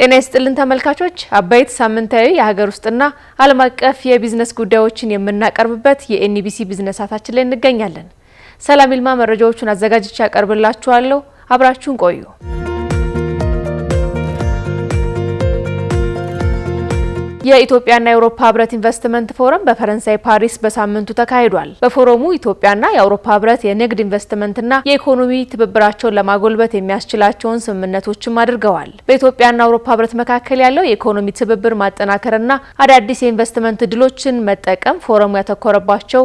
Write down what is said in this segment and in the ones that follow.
ጤና ይስጥልን ተመልካቾች፣ አባይት ሳምንታዊ የሀገር ውስጥና ዓለም አቀፍ የቢዝነስ ጉዳዮችን የምናቀርብበት የኤንቢሲ ቢዝነስ ሰዓታችን ላይ እንገኛለን። ሰላም ይልማ መረጃዎቹን አዘጋጅቼ አቀርብላችኋለሁ። አብራችሁን ቆዩ። የኢትዮጵያና የአውሮፓ ህብረት ኢንቨስትመንት ፎረም በፈረንሳይ ፓሪስ በሳምንቱ ተካሂዷል። በፎረሙ ኢትዮጵያና የአውሮፓ ህብረት የንግድ ኢንቨስትመንትና የኢኮኖሚ ትብብራቸውን ለማጎልበት የሚያስችላቸውን ስምምነቶችም አድርገዋል። በኢትዮጵያና አውሮፓ ህብረት መካከል ያለው የኢኮኖሚ ትብብር ማጠናከርና አዳዲስ የኢንቨስትመንት እድሎችን መጠቀም ፎረሙ ያተኮረባቸው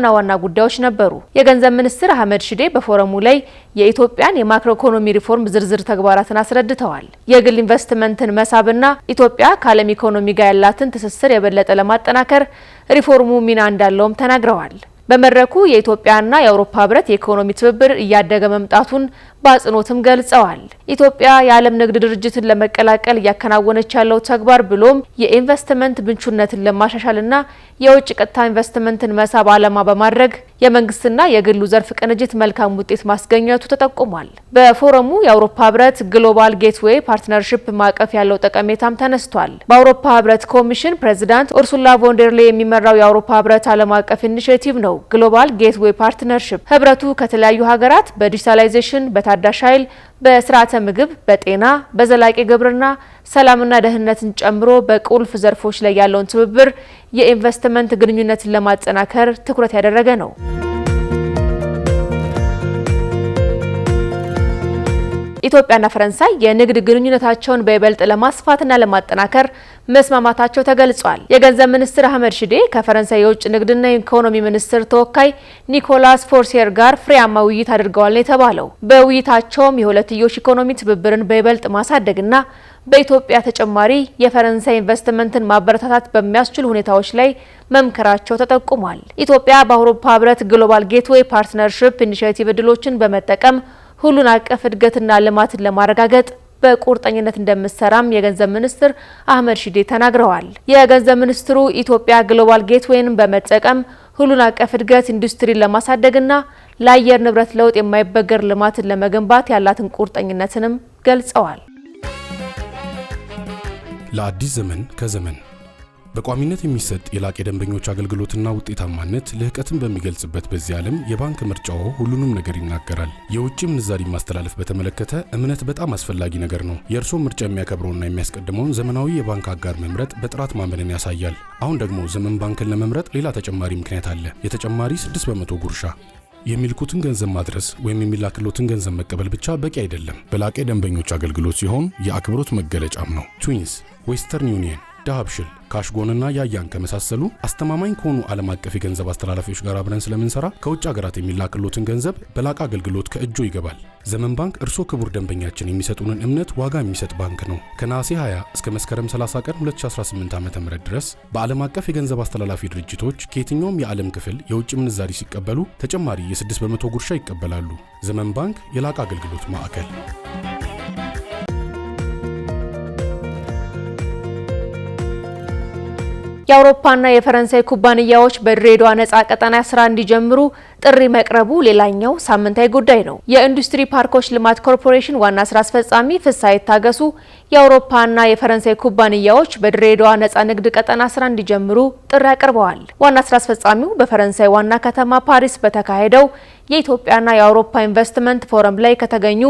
ዋና ጉዳዮች ነበሩ። የገንዘብ ሚኒስትር አህመድ ሺዴ በፎረሙ ላይ የኢትዮጵያን የማክሮ ኢኮኖሚ ሪፎርም ዝርዝር ተግባራትን አስረድተዋል። የግል ኢንቨስትመንትን መሳብና ኢትዮጵያ ከዓለም ኢኮኖሚ ጋር ያላትን ትስስር የበለጠ ለማጠናከር ሪፎርሙ ሚና እንዳለውም ተናግረዋል። በመድረኩ የኢትዮጵያና የአውሮፓ ህብረት የኢኮኖሚ ትብብር እያደገ መምጣቱን በአጽንኦትም ገልጸዋል። ኢትዮጵያ የዓለም ንግድ ድርጅትን ለመቀላቀል እያከናወነች ያለው ተግባር ብሎም የኢንቨስትመንት ምንጩነትን ለማሻሻልና የውጭ ቀጥታ ኢንቨስትመንትን መሳብ ዓላማ በማድረግ የመንግስትና የግሉ ዘርፍ ቅንጅት መልካም ውጤት ማስገኘቱ ተጠቁሟል። በፎረሙ የአውሮፓ ህብረት ግሎባል ጌትዌይ ፓርትነርሺፕ ማዕቀፍ ያለው ጠቀሜታም ተነስቷል። በአውሮፓ ህብረት ኮሚሽን ፕሬዚዳንት ኡርሱላ ቮን ደር ሌየን የሚመራው የአውሮፓ ህብረት ዓለም አቀፍ ኢኒሼቲቭ ነው። ግሎባል ጌትዌይ ፓርትነርሺፕ ህብረቱ ከተለያዩ ሀገራት በዲጂታላይዜሽን፣ በታዳሽ ኃይል፣ በስርዓተ ምግብ፣ በጤና፣ በዘላቂ ግብርና፣ ሰላምና ደህንነትን ጨምሮ በቁልፍ ዘርፎች ላይ ያለውን ትብብር የኢንቨስትመንት ግንኙነትን ለማጠናከር ትኩረት ያደረገ ነው። ኢትዮጵያና ፈረንሳይ የንግድ ግንኙነታቸውን በይበልጥ ለማስፋትና ለማጠናከር መስማማታቸው ተገልጿል። የገንዘብ ሚኒስትር አህመድ ሺዴ ከፈረንሳይ የውጭ ንግድና ኢኮኖሚ ሚኒስትር ተወካይ ኒኮላስ ፎርሲየር ጋር ፍሬያማ ውይይት አድርገዋል የተባለው በውይይታቸውም የሁለትዮሽ ኢኮኖሚ ትብብርን በይበልጥ ማሳደግና በኢትዮጵያ ተጨማሪ የፈረንሳይ ኢንቨስትመንትን ማበረታታት በሚያስችሉ ሁኔታዎች ላይ መምከራቸው ተጠቁሟል። ኢትዮጵያ በአውሮፓ ህብረት ግሎባል ጌትዌይ ፓርትነርሺፕ ኢኒሼቲቭ እድሎችን በመጠቀም ሁሉን አቀፍ እድገትና ልማትን ለማረጋገጥ በቁርጠኝነት እንደምትሰራም የገንዘብ ሚኒስትር አህመድ ሺዴ ተናግረዋል። የገንዘብ ሚኒስትሩ ኢትዮጵያ ግሎባል ጌትዌይን በመጠቀም ሁሉን አቀፍ እድገት ኢንዱስትሪን ለማሳደግና ለአየር ንብረት ለውጥ የማይበገር ልማትን ለመገንባት ያላትን ቁርጠኝነትንም ገልጸዋል። ለአዲስ ዘመን ከዘመን በቋሚነት የሚሰጥ የላቀ ደንበኞች አገልግሎትና ውጤታማነት ልህቀትን በሚገልጽበት በዚህ ዓለም የባንክ ምርጫው ሁሉንም ነገር ይናገራል። የውጭ ምንዛሪ ማስተላለፍ በተመለከተ እምነት በጣም አስፈላጊ ነገር ነው። የእርስዎ ምርጫ የሚያከብረውና የሚያስቀድመውን ዘመናዊ የባንክ አጋር መምረጥ በጥራት ማመንን ያሳያል። አሁን ደግሞ ዘመን ባንክን ለመምረጥ ሌላ ተጨማሪ ምክንያት አለ። የተጨማሪ 6% ጉርሻ። የሚልኩትን ገንዘብ ማድረስ ወይም የሚላክሎትን ገንዘብ መቀበል ብቻ በቂ አይደለም። በላቀ ደንበኞች አገልግሎት ሲሆን የአክብሮት መገለጫም ነው። ትዊንስ፣ ዌስተርን ዩኒየን፣ ዳሃብሽል፣ ካሽጎንና ያያን ከመሳሰሉ አስተማማኝ ከሆኑ ዓለም አቀፍ የገንዘብ አስተላላፊዎች ጋር አብረን ስለምንሰራ ከውጭ ሀገራት የሚላክሎትን ገንዘብ በላቀ አገልግሎት ከእጆ ይገባል። ዘመን ባንክ እርስዎ ክቡር ደንበኛችን የሚሰጡንን እምነት ዋጋ የሚሰጥ ባንክ ነው። ከነሐሴ 20 እስከ መስከረም 30 ቀን 2018 ዓ.ም ድረስ በዓለም አቀፍ የገንዘብ አስተላላፊ ድርጅቶች ከየትኛውም የዓለም ክፍል የውጭ ምንዛሪ ሲቀበሉ ተጨማሪ የ6% ጉርሻ ይቀበላሉ። ዘመን ባንክ የላቀ አገልግሎት ማዕከል። የአውሮፓና የፈረንሳይ ኩባንያዎች በድሬዳዋ ነጻ ቀጠና ስራ እንዲጀምሩ ጥሪ መቅረቡ ሌላኛው ሳምንታዊ ጉዳይ ነው። የኢንዱስትሪ ፓርኮች ልማት ኮርፖሬሽን ዋና ስራ አስፈጻሚ ፍሳሐ ይታገሱ የአውሮፓና የፈረንሳይ ኩባንያዎች በድሬዳዋ ነጻ ንግድ ቀጠና ስራ እንዲጀምሩ ጥሪ አቅርበዋል። ዋና ስራ አስፈጻሚው በፈረንሳይ ዋና ከተማ ፓሪስ በተካሄደው የኢትዮጵያና የአውሮፓ ኢንቨስትመንት ፎረም ላይ ከተገኙ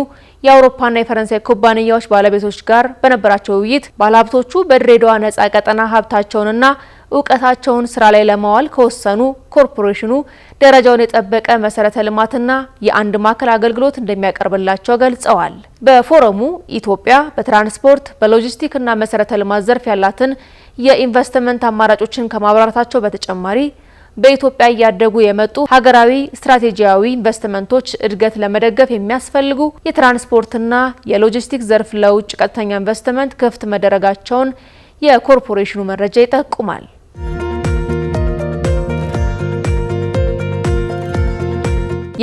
የአውሮፓና የፈረንሳይ ኩባንያዎች ባለቤቶች ጋር በነበራቸው ውይይት ባለሀብቶቹ በድሬዳዋ ነጻ ቀጠና ሀብታቸውንና እውቀታቸውን ስራ ላይ ለማዋል ከወሰኑ ኮርፖሬሽኑ ደረጃውን የጠበቀ መሰረተ ልማትና የአንድ ማዕከል አገልግሎት እንደሚያቀርብላቸው ገልጸዋል። በፎረሙ ኢትዮጵያ በትራንስፖርት በሎጂስቲክና መሰረተ ልማት ዘርፍ ያላትን የኢንቨስትመንት አማራጮችን ከማብራራታቸው በተጨማሪ በኢትዮጵያ እያደጉ የመጡ ሀገራዊ ስትራቴጂያዊ ኢንቨስትመንቶች እድገት ለመደገፍ የሚያስፈልጉ የትራንስፖርትና የሎጂስቲክስ ዘርፍ ለውጭ ቀጥተኛ ኢንቨስትመንት ክፍት መደረጋቸውን የኮርፖሬሽኑ መረጃ ይጠቁማል።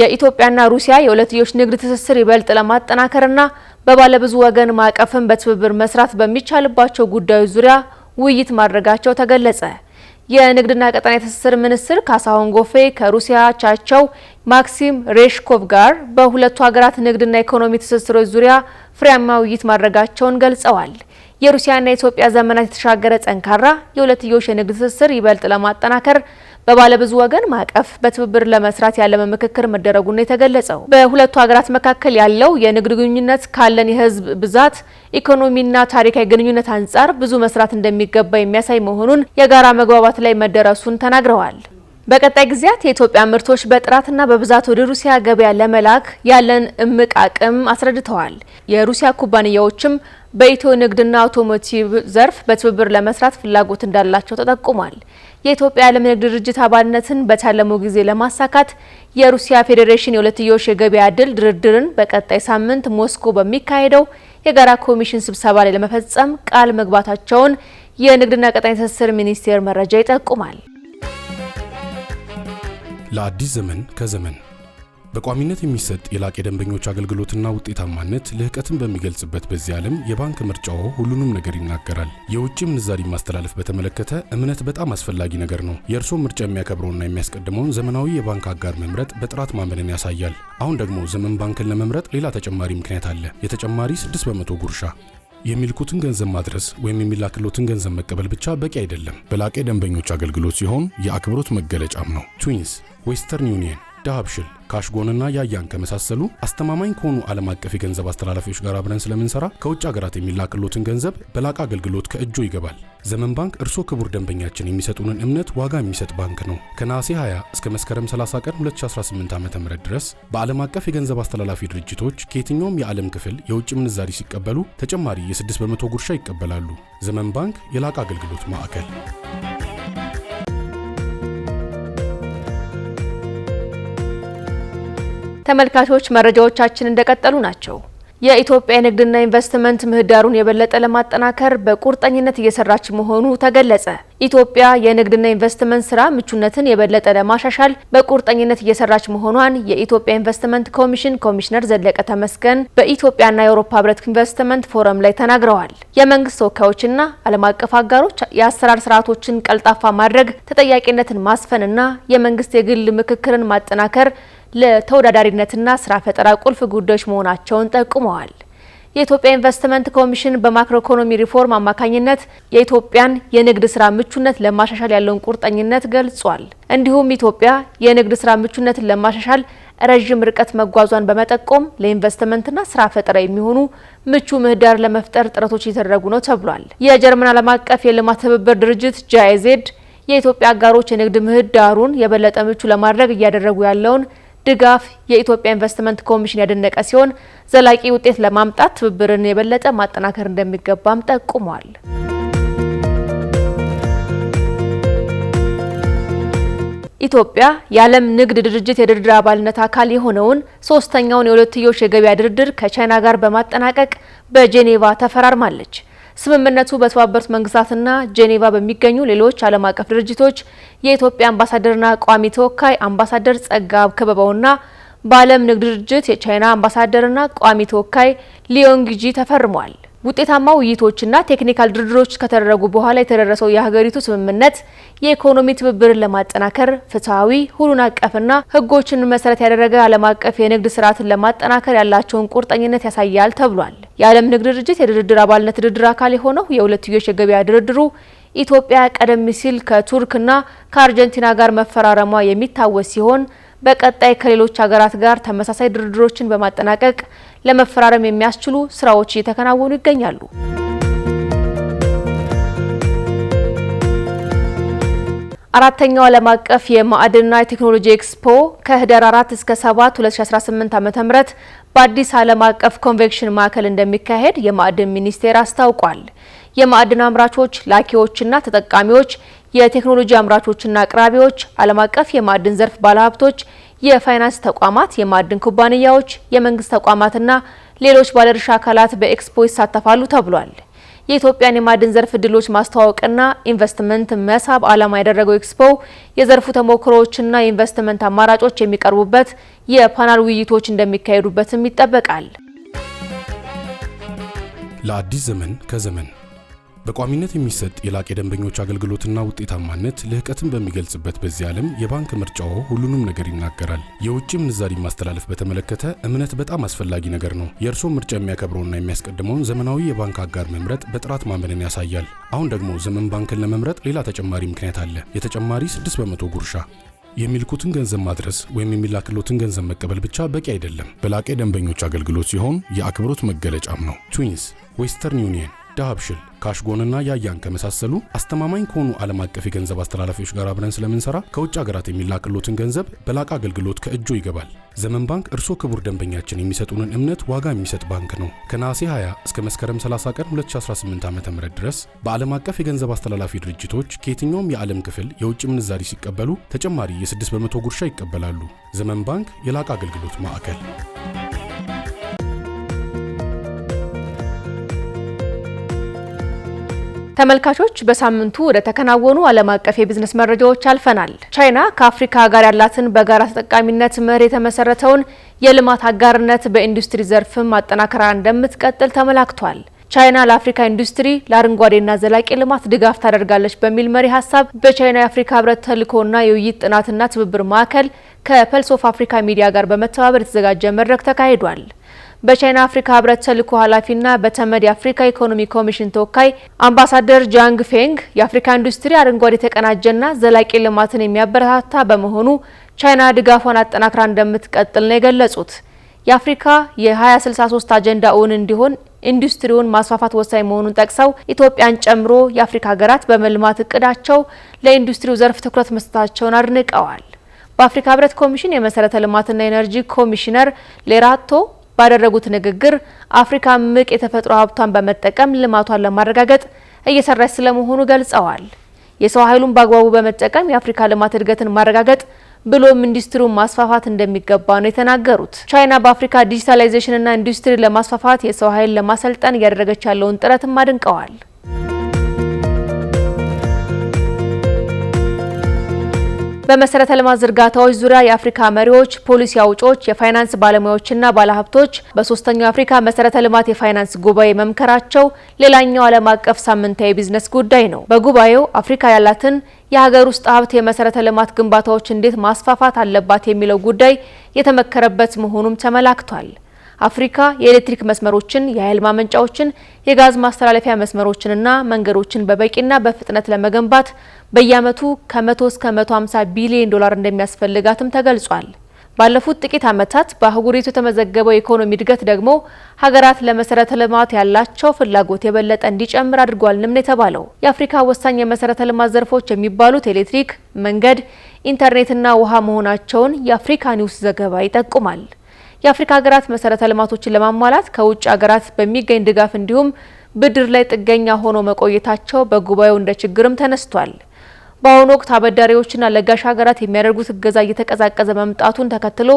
የኢትዮጵያና ሩሲያ የሁለትዮሽ ንግድ ትስስር ይበልጥ ለማጠናከርና በባለብዙ ወገን ማዕቀፍን በትብብር መስራት በሚቻልባቸው ጉዳዮች ዙሪያ ውይይት ማድረጋቸው ተገለጸ። የንግድና ቀጠናዊ ትስስር ሚኒስትር ካሳሁን ጎፌ ከሩሲያ አቻቸው ማክሲም ሬሽኮቭ ጋር በሁለቱ ሀገራት ንግድና ኢኮኖሚ ትስስሮች ዙሪያ ፍሬያማ ውይይት ማድረጋቸውን ገልጸዋል። የሩሲያና የኢትዮጵያ ዘመናት የተሻገረ ጠንካራ የሁለትዮሽ የንግድ ትስስር ይበልጥ ለማጠናከር በባለብዙ ወገን ማዕቀፍ በትብብር ለመስራት ያለመ ምክክር መደረጉን ነው የተገለጸው። በሁለቱ ሀገራት መካከል ያለው የንግድ ግንኙነት ካለን የህዝብ ብዛት፣ ኢኮኖሚና ታሪካዊ ግንኙነት አንጻር ብዙ መስራት እንደሚገባ የሚያሳይ መሆኑን የጋራ መግባባት ላይ መደረሱን ተናግረዋል። በቀጣይ ጊዜያት የኢትዮጵያ ምርቶች በጥራትና በብዛት ወደ ሩሲያ ገበያ ለመላክ ያለን እምቅ አቅም አስረድተዋል። የሩሲያ ኩባንያዎችም በኢትዮ ንግድና አውቶሞቲቭ ዘርፍ በትብብር ለመስራት ፍላጎት እንዳላቸው ተጠቁሟል። የኢትዮጵያ የዓለም ንግድ ድርጅት አባልነትን በታለመው ጊዜ ለማሳካት የሩሲያ ፌዴሬሽን የሁለትዮሽ የገበያ ዕድል ድርድርን በቀጣይ ሳምንት ሞስኮ በሚካሄደው የጋራ ኮሚሽን ስብሰባ ላይ ለመፈጸም ቃል መግባታቸውን የንግድና ቀጣናዊ ትስስር ሚኒስቴር መረጃ ይጠቁማል። ለአዲስ ዘመን ከዘመን በቋሚነት የሚሰጥ የላቅ የደንበኞች አገልግሎትና ውጤታማነት ልህቀትን በሚገልጽበት በዚህ ዓለም የባንክ ምርጫው ሁሉንም ነገር ይናገራል። የውጭ ምንዛሪ ማስተላለፍ በተመለከተ እምነት በጣም አስፈላጊ ነገር ነው። የእርስዎ ምርጫ የሚያከብረውና የሚያስቀድመውን ዘመናዊ የባንክ አጋር መምረጥ በጥራት ማመንን ያሳያል። አሁን ደግሞ ዘመን ባንክን ለመምረጥ ሌላ ተጨማሪ ምክንያት አለ። የተጨማሪ 6% ጉርሻ። የሚልኩትን ገንዘብ ማድረስ ወይም የሚላክሎትን ገንዘብ መቀበል ብቻ በቂ አይደለም። በላቅ የደንበኞች አገልግሎት ሲሆን የአክብሮት መገለጫም ነው። ትዊንስ፣ ዌስተርን ዩኒየን፣ ዳሃብሽል፣ ካሽጎንና ያያን ከመሳሰሉ አስተማማኝ ከሆኑ ዓለም አቀፍ የገንዘብ አስተላላፊዎች ጋር አብረን ስለምንሰራ ከውጭ ሀገራት የሚላክሎትን ገንዘብ በላቅ አገልግሎት ከእጆ ይገባል። ዘመን ባንክ እርስዎ ክቡር ደንበኛችን የሚሰጡንን እምነት ዋጋ የሚሰጥ ባንክ ነው። ከነሐሴ 20 እስከ መስከረም 30 ቀን 2018 ዓ.ም ድረስ በዓለም አቀፍ የገንዘብ አስተላላፊ ድርጅቶች ከየትኛውም የዓለም ክፍል የውጭ ምንዛሪ ሲቀበሉ ተጨማሪ የ6% ጉርሻ ይቀበላሉ። ዘመን ባንክ የላቅ አገልግሎት ማዕከል። ተመልካቾች መረጃዎቻችን እንደቀጠሉ ናቸው። የኢትዮጵያ የንግድና ኢንቨስትመንት ምህዳሩን የበለጠ ለማጠናከር በቁርጠኝነት እየሰራች መሆኑ ተገለጸ። ኢትዮጵያ የንግድና ኢንቨስትመንት ስራ ምቹነትን የበለጠ ለማሻሻል በቁርጠኝነት እየሰራች መሆኗን የኢትዮጵያ ኢንቨስትመንት ኮሚሽን ኮሚሽነር ዘለቀ ተመስገን በኢትዮጵያና የአውሮፓ ህብረት ኢንቨስትመንት ፎረም ላይ ተናግረዋል። የመንግስት ተወካዮችና ዓለም አቀፍ አጋሮች የአሰራር ስርዓቶችን ቀልጣፋ ማድረግ፣ ተጠያቂነትን ማስፈንና የመንግስት የግል ምክክርን ማጠናከር ለተወዳዳሪነትና ስራ ፈጠራ ቁልፍ ጉዳዮች መሆናቸውን ጠቁመዋል። የኢትዮጵያ ኢንቨስትመንት ኮሚሽን በማክሮ ኢኮኖሚ ሪፎርም አማካኝነት የኢትዮጵያን የንግድ ስራ ምቹነት ለማሻሻል ያለውን ቁርጠኝነት ገልጿል። እንዲሁም ኢትዮጵያ የንግድ ስራ ምቹነትን ለማሻሻል ረዥም ርቀት መጓዟን በመጠቆም ለኢንቨስትመንትና ስራ ፈጠራ የሚሆኑ ምቹ ምህዳር ለመፍጠር ጥረቶች እየተደረጉ ነው ተብሏል። የጀርመን ዓለም አቀፍ የልማት ትብብር ድርጅት ጃይዜድ የኢትዮጵያ አጋሮች የንግድ ምህዳሩን የበለጠ ምቹ ለማድረግ እያደረጉ ያለውን ድጋፍ የኢትዮጵያ ኢንቨስትመንት ኮሚሽን ያደነቀ ሲሆን ዘላቂ ውጤት ለማምጣት ትብብርን የበለጠ ማጠናከር እንደሚገባም ጠቁሟል። ኢትዮጵያ የዓለም ንግድ ድርጅት የድርድር አባልነት አካል የሆነውን ሶስተኛውን የሁለትዮሽ የገበያ ድርድር ከቻይና ጋር በማጠናቀቅ በጄኔቫ ተፈራርማለች። ስምምነቱ በተባበሩት መንግስታትና ጄኔቫ በሚገኙ ሌሎች ዓለም አቀፍ ድርጅቶች የኢትዮጵያ አምባሳደርና ቋሚ ተወካይ አምባሳደር ጸጋብ ክበበውና በዓለም ንግድ ድርጅት የቻይና አምባሳደርና ቋሚ ተወካይ ሊዮንግጂ ተፈርሟል። ውጤታማ ውይይቶችና ቴክኒካል ድርድሮች ከተደረጉ በኋላ የተደረሰው የሀገሪቱ ስምምነት የኢኮኖሚ ትብብርን ለማጠናከር ፍትሐዊ፣ ሁሉን አቀፍና ሕጎችን መሰረት ያደረገ ዓለም አቀፍ የንግድ ስርዓትን ለማጠናከር ያላቸውን ቁርጠኝነት ያሳያል ተብሏል። የዓለም ንግድ ድርጅት የድርድር አባልነት ድርድር አካል የሆነው የሁለትዮሽ የገበያ ድርድሩ ኢትዮጵያ ቀደም ሲል ከቱርክና ከአርጀንቲና ጋር መፈራረሟ የሚታወስ ሲሆን በቀጣይ ከሌሎች ሀገራት ጋር ተመሳሳይ ድርድሮችን በማጠናቀቅ ለመፈራረም የሚያስችሉ ስራዎች እየተከናወኑ ይገኛሉ። አራተኛው ዓለም አቀፍ የማዕድንና የቴክኖሎጂ ኤክስፖ ከህዳር 4 እስከ 7 2018 ዓ.ም በአዲስ ዓለም አቀፍ ኮንቬንሽን ማዕከል እንደሚካሄድ የማዕድን ሚኒስቴር አስታውቋል። የማዕድን አምራቾች፣ ላኪዎችና ተጠቃሚዎች፣ የቴክኖሎጂ አምራቾችና አቅራቢዎች፣ ዓለም አቀፍ የማዕድን ዘርፍ ባለሀብቶች፣ የፋይናንስ ተቋማት፣ የማዕድን ኩባንያዎች፣ የመንግስት ተቋማትና ሌሎች ባለድርሻ አካላት በኤክስፖ ይሳተፋሉ ተብሏል። የኢትዮጵያን የማዕድን ዘርፍ እድሎች ማስተዋወቅና ኢንቨስትመንት መሳብ ዓላማ ያደረገው ኤክስፖ የዘርፉ ተሞክሮዎችና የኢንቨስትመንት አማራጮች የሚቀርቡበት የፓናል ውይይቶች እንደሚካሄዱበትም ይጠበቃል። ለአዲስ ዘመን ከዘመን በቋሚነት የሚሰጥ የላቀ ደንበኞች አገልግሎትና ውጤታማነት ልህቀትን በሚገልጽበት በዚህ ዓለም የባንክ ምርጫው ሁሉንም ነገር ይናገራል። የውጭ ምንዛሪ ማስተላለፍ በተመለከተ እምነት በጣም አስፈላጊ ነገር ነው። የእርስዎ ምርጫ የሚያከብረውና የሚያስቀድመውን ዘመናዊ የባንክ አጋር መምረጥ በጥራት ማመንን ያሳያል። አሁን ደግሞ ዘመን ባንክን ለመምረጥ ሌላ ተጨማሪ ምክንያት አለ። የተጨማሪ 6% ጉርሻ። የሚልኩትን ገንዘብ ማድረስ ወይም የሚላክሎትን ገንዘብ መቀበል ብቻ በቂ አይደለም። በላቀ ደንበኞች አገልግሎት ሲሆን የአክብሮት መገለጫም ነው። ትዊንስ፣ ዌስተርን ዩኒየን፣ ዳሃብሽል፣ ካሽጎንና ያያን ከመሳሰሉ አስተማማኝ ከሆኑ ዓለም አቀፍ የገንዘብ አስተላላፊዎች ጋር አብረን ስለምንሰራ ከውጭ ሀገራት የሚላክሎትን ገንዘብ በላቀ አገልግሎት ከእጆ ይገባል። ዘመን ባንክ እርስዎ ክቡር ደንበኛችን የሚሰጡንን እምነት ዋጋ የሚሰጥ ባንክ ነው። ከነሐሴ 20 እስከ መስከረም 30 ቀን 2018 ዓ.ም ድረስ በዓለም አቀፍ የገንዘብ አስተላላፊ ድርጅቶች ከየትኛውም የዓለም ክፍል የውጭ ምንዛሪ ሲቀበሉ ተጨማሪ የ6% ጉርሻ ይቀበላሉ። ዘመን ባንክ የላቀ አገልግሎት ማዕከል። ተመልካቾች በሳምንቱ ወደ ተከናወኑ ዓለም አቀፍ የቢዝነስ መረጃዎች አልፈናል። ቻይና ከአፍሪካ ጋር ያላትን በጋራ ተጠቃሚነት መርህ የተመሰረተውን የልማት አጋርነት በኢንዱስትሪ ዘርፍም ማጠናከራ እንደምትቀጥል ተመላክቷል። ቻይና ለአፍሪካ ኢንዱስትሪ ለአረንጓዴና ዘላቂ ልማት ድጋፍ ታደርጋለች በሚል መሪ ሀሳብ በቻይና የአፍሪካ ህብረት ተልዕኮና የውይይት ጥናትና ትብብር ማዕከል ከፐልስ ኦፍ አፍሪካ ሚዲያ ጋር በመተባበር የተዘጋጀ መድረክ ተካሂዷል። በቻይና አፍሪካ ህብረት ተልዕኮ ኃላፊና በተመድ የአፍሪካ ኢኮኖሚ ኮሚሽን ተወካይ አምባሳደር ጃንግ ፌንግ የአፍሪካ ኢንዱስትሪ አረንጓዴ የተቀናጀና ዘላቂ ልማትን የሚያበረታታ በመሆኑ ቻይና ድጋፏን አጠናክራ እንደምትቀጥል ነው የገለጹት። የአፍሪካ የ2063 አጀንዳ እውን እንዲሆን ኢንዱስትሪውን ማስፋፋት ወሳኝ መሆኑን ጠቅሰው ኢትዮጵያን ጨምሮ የአፍሪካ ሀገራት በመልማት እቅዳቸው ለኢንዱስትሪው ዘርፍ ትኩረት መስጠታቸውን አድንቀዋል። በአፍሪካ ህብረት ኮሚሽን የመሰረተ ልማትና ኤነርጂ ኮሚሽነር ሌራቶ ባደረጉት ንግግር አፍሪካ ምቅ የተፈጥሮ ሀብቷን በመጠቀም ልማቷን ለማረጋገጥ እየሰራች ስለመሆኑ ገልጸዋል። የሰው ኃይሉን በአግባቡ በመጠቀም የአፍሪካ ልማት እድገትን ማረጋገጥ ብሎም ኢንዱስትሪውን ማስፋፋት እንደሚገባ ነው የተናገሩት። ቻይና በአፍሪካ ዲጂታላይዜሽንና ኢንዱስትሪ ለማስፋፋት የሰው ኃይል ለማሰልጠን እያደረገች ያለውን ጥረትም አድንቀዋል። በመሰረተ ልማት ዝርጋታዎች ዙሪያ የአፍሪካ መሪዎች፣ ፖሊሲ አውጪዎች፣ የፋይናንስ ባለሙያዎችና ባለሀብቶች በሶስተኛው የአፍሪካ መሰረተ ልማት የፋይናንስ ጉባኤ መምከራቸው ሌላኛው ዓለም አቀፍ ሳምንታዊ ቢዝነስ ጉዳይ ነው። በጉባኤው አፍሪካ ያላትን የሀገር ውስጥ ሀብት የመሰረተ ልማት ግንባታዎች እንዴት ማስፋፋት አለባት የሚለው ጉዳይ የተመከረበት መሆኑም ተመላክቷል። አፍሪካ የኤሌክትሪክ መስመሮችን፣ የኃይል ማመንጫዎችን፣ የጋዝ ማስተላለፊያ መስመሮችንና መንገዶችን በበቂና በፍጥነት ለመገንባት በየዓመቱ ከ100 እስከ 150 ቢሊዮን ዶላር እንደሚያስፈልጋትም ተገልጿል። ባለፉት ጥቂት ዓመታት በአህጉሪቱ የተመዘገበው የኢኮኖሚ እድገት ደግሞ ሀገራት ለመሰረተ ልማት ያላቸው ፍላጎት የበለጠ እንዲጨምር አድርጓልንም ነው የተባለው። የአፍሪካ ወሳኝ የመሰረተ ልማት ዘርፎች የሚባሉት ኤሌክትሪክ፣ መንገድ፣ ኢንተርኔትና ውሃ መሆናቸውን የአፍሪካ ኒውስ ዘገባ ይጠቁማል። የአፍሪካ ሀገራት መሰረተ ልማቶችን ለማሟላት ከውጭ ሀገራት በሚገኝ ድጋፍ እንዲሁም ብድር ላይ ጥገኛ ሆኖ መቆየታቸው በጉባኤው እንደ ችግርም ተነስቷል። በአሁኑ ወቅት አበዳሪዎችና ለጋሽ ሀገራት የሚያደርጉት እገዛ እየተቀዛቀዘ መምጣቱን ተከትሎ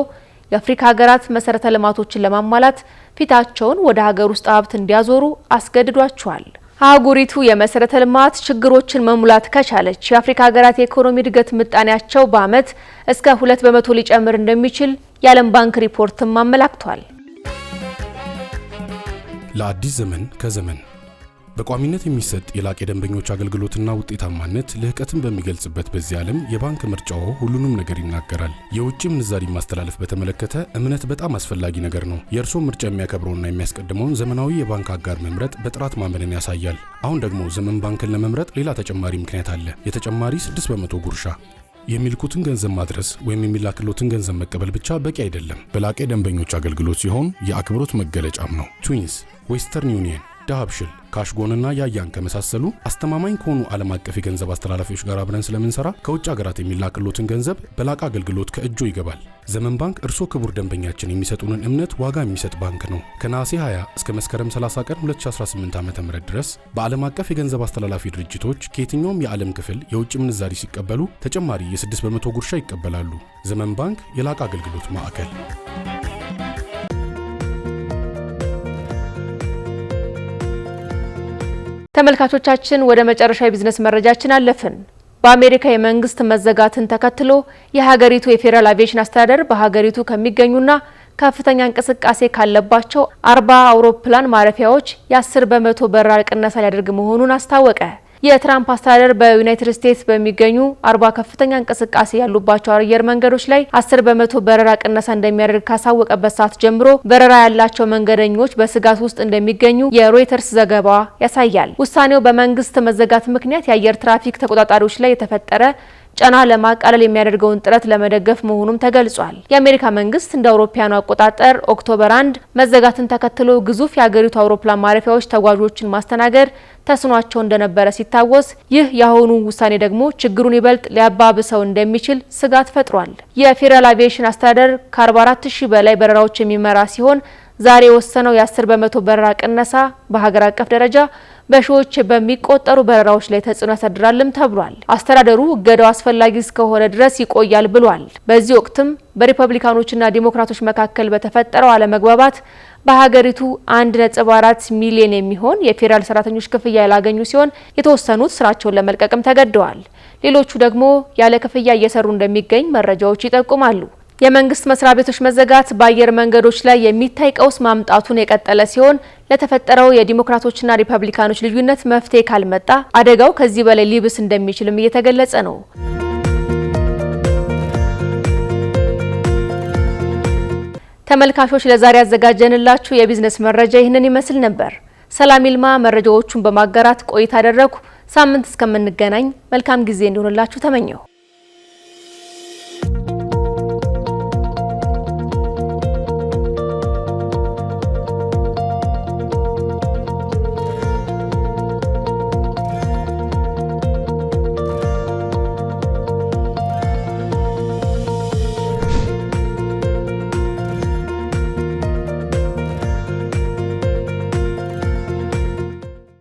የአፍሪካ ሀገራት መሰረተ ልማቶችን ለማሟላት ፊታቸውን ወደ ሀገር ውስጥ ሀብት እንዲያዞሩ አስገድዷቸዋል። አህጉሪቱ የመሰረተ ልማት ችግሮችን መሙላት ከቻለች የአፍሪካ ሀገራት የኢኮኖሚ እድገት ምጣኔያቸው በዓመት እስከ 2% ሊጨምር እንደሚችል የዓለም ባንክ ሪፖርትም አመላክቷል። ለአዲስ ዘመን ከዘመን በቋሚነት የሚሰጥ የላቀ ደንበኞች አገልግሎትና ውጤታማነት ልህቀትን በሚገልጽበት በዚህ ዓለም የባንክ ምርጫው ሁሉንም ነገር ይናገራል። የውጭ ምንዛሪ ማስተላለፍ በተመለከተ እምነት በጣም አስፈላጊ ነገር ነው። የእርስዎ ምርጫ የሚያከብረውና የሚያስቀድመውን ዘመናዊ የባንክ አጋር መምረጥ በጥራት ማመንን ያሳያል። አሁን ደግሞ ዘመን ባንክን ለመምረጥ ሌላ ተጨማሪ ምክንያት አለ። የተጨማሪ 6% ጉርሻ። የሚልኩትን ገንዘብ ማድረስ ወይም የሚላክሎትን ገንዘብ መቀበል ብቻ በቂ አይደለም። በላቀ ደንበኞች አገልግሎት ሲሆን የአክብሮት መገለጫም ነው። ትዊንስ፣ ዌስተርን ዩኒየን፣ ዳሃብሽል፣ ካሽጎንና ያያን ከመሳሰሉ አስተማማኝ ከሆኑ ዓለም አቀፍ የገንዘብ አስተላላፊዎች ጋር አብረን ስለምንሰራ ከውጭ ሀገራት የሚላክሎትን ገንዘብ በላቀ አገልግሎት ከእጆ ይገባል። ዘመን ባንክ እርስዎ ክቡር ደንበኛችን የሚሰጡንን እምነት ዋጋ የሚሰጥ ባንክ ነው። ከነሐሴ 20 እስከ መስከረም 30 ቀን 2018 ዓ.ም ድረስ በዓለም አቀፍ የገንዘብ አስተላላፊ ድርጅቶች ከየትኛውም የዓለም ክፍል የውጭ ምንዛሪ ሲቀበሉ ተጨማሪ የ6% ጉርሻ ይቀበላሉ። ዘመን ባንክ የላቀ አገልግሎት ማዕከል። ተመልካቾቻችን ወደ መጨረሻው የቢዝነስ መረጃችን አለፍን። በአሜሪካ የመንግስት መዘጋትን ተከትሎ የሀገሪቱ የፌዴራል አቪዬሽን አስተዳደር በሀገሪቱ ከሚገኙና ከፍተኛ እንቅስቃሴ ካለባቸው 40 አውሮፕላን ማረፊያዎች የ10 በመቶ በረራ ቅነሳ ሊያደርግ መሆኑን አስታወቀ። የትራምፕ አስተዳደር በዩናይትድ ስቴትስ በሚገኙ 40 ከፍተኛ እንቅስቃሴ ያሉባቸው አየር መንገዶች ላይ 10 በመቶ በረራ ቅነሳ እንደሚያደርግ ካሳወቀበት ሰዓት ጀምሮ በረራ ያላቸው መንገደኞች በስጋት ውስጥ እንደሚገኙ የሮይተርስ ዘገባ ያሳያል። ውሳኔው በመንግስት መዘጋት ምክንያት የአየር ትራፊክ ተቆጣጣሪዎች ላይ የተፈጠረ ጫና ለማቃለል የሚያደርገውን ጥረት ለመደገፍ መሆኑም ተገልጿል። የአሜሪካ መንግስት እንደ አውሮፓውያኑ አቆጣጠር ኦክቶበር 1 መዘጋትን ተከትሎ ግዙፍ የሀገሪቱ አውሮፕላን ማረፊያዎች ተጓዦችን ማስተናገድ ተስኗቸው እንደነበረ ሲታወስ፣ ይህ የአሁኑ ውሳኔ ደግሞ ችግሩን ይበልጥ ሊያባብሰው እንደሚችል ስጋት ፈጥሯል። የፌዴራል አቪዬሽን አስተዳደር ከ44,000 በላይ በረራዎች የሚመራ ሲሆን ዛሬ የወሰነው የ10 በመቶ በረራ ቅነሳ በሀገር አቀፍ ደረጃ በሺዎች በሚቆጠሩ በረራዎች ላይ ተጽዕኖ ያሳድራልም ተብሏል። አስተዳደሩ እገዳው አስፈላጊ እስከሆነ ድረስ ይቆያል ብሏል። በዚህ ወቅትም በሪፐብሊካኖችና ዲሞክራቶች መካከል በተፈጠረው አለመግባባት በሀገሪቱ 1.4 ሚሊዮን የሚሆን የፌዴራል ሰራተኞች ክፍያ ያላገኙ ሲሆን የተወሰኑት ስራቸውን ለመልቀቅም ተገደዋል። ሌሎቹ ደግሞ ያለ ክፍያ እየሰሩ እንደሚገኝ መረጃዎች ይጠቁማሉ። የመንግስት መስሪያ ቤቶች መዘጋት በአየር መንገዶች ላይ የሚታይ ቀውስ ማምጣቱን የቀጠለ ሲሆን ለተፈጠረው የዲሞክራቶችና ሪፐብሊካኖች ልዩነት መፍትሄ ካልመጣ አደጋው ከዚህ በላይ ሊብስ እንደሚችልም እየተገለጸ ነው። ተመልካቾች ለዛሬ ያዘጋጀንላችሁ የቢዝነስ መረጃ ይህንን ይመስል ነበር። ሰላም ይልማ መረጃዎቹን በማጋራት ቆይታ አደረኩ። ሳምንት እስከምንገናኝ መልካም ጊዜ እንዲሆንላችሁ ተመኘው።